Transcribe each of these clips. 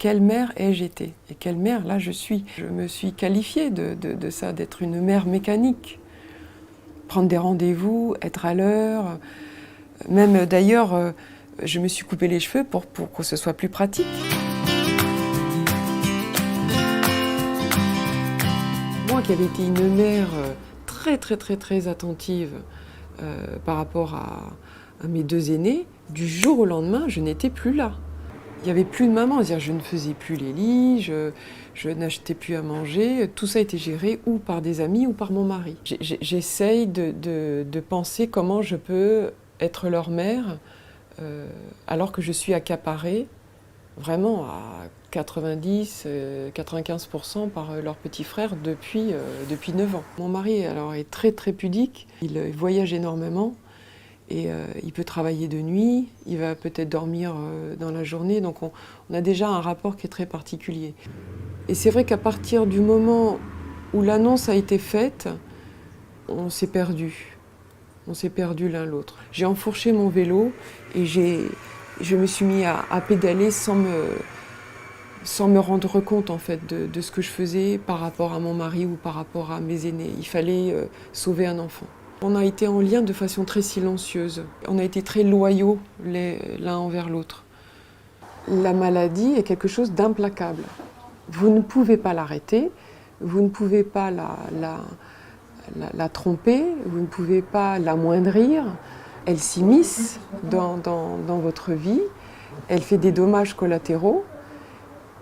quelle mère ai-je été et quelle mère là je suis. Je me suis qualifiée de ça, d'être une mère mécanique. Prendre des rendez-vous, être à l'heure. Même d'ailleurs, je me suis coupé les cheveux pour que ce soit plus pratique. Moi qui avais été une mère très attentive par rapport à mes deux aînés, du jour au lendemain, je n'étais plus là. Il n'y avait plus de maman, c'est-à-dire je ne faisais plus les lits, je n'achetais plus à manger, tout ça était géré ou par des amis ou par mon mari. J'essaye de penser comment je peux être leur mère alors que je suis accaparée vraiment à 90-95% par leur petit frère depuis 9 ans. Mon mari alors, est très pudique, il voyage énormément. Et il peut travailler de nuit, il va peut-être dormir dans la journée, donc on a déjà un rapport qui est très particulier. Et c'est vrai qu'à partir du moment où l'annonce a été faite, on s'est perdu. On s'est perdu l'un l'autre. J'ai enfourché mon vélo et je me suis mis à pédaler sans me rendre compte en fait de ce que je faisais par rapport à mon mari ou par rapport à mes aînés. Il fallait sauver un enfant. On a été en lien de façon très silencieuse. On a été très loyaux l'un envers l'autre. La maladie est quelque chose d'implacable. Vous ne pouvez pas l'arrêter, vous ne pouvez pas la tromper, vous ne pouvez pas l'amoindrir. Elle s'immisce dans votre vie, elle fait des dommages collatéraux.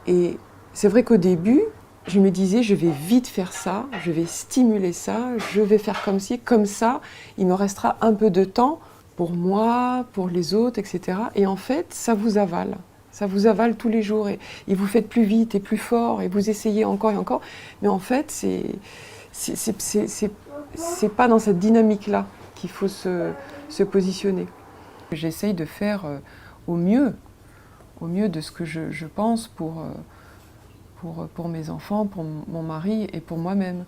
Et c'est vrai qu'au début, je me disais, je vais vite faire ça, je vais stimuler ça, je vais faire comme ci, comme ça, il me restera un peu de temps pour moi, pour les autres, etc. Et en fait, ça vous avale tous les jours, et vous faites plus vite et plus fort, et vous essayez encore et encore. Mais en fait, c'est pas dans cette dynamique-là qu'il faut se positionner. J'essaye de faire au mieux de ce que je pense pour mes enfants, pour mon mari et pour moi-même.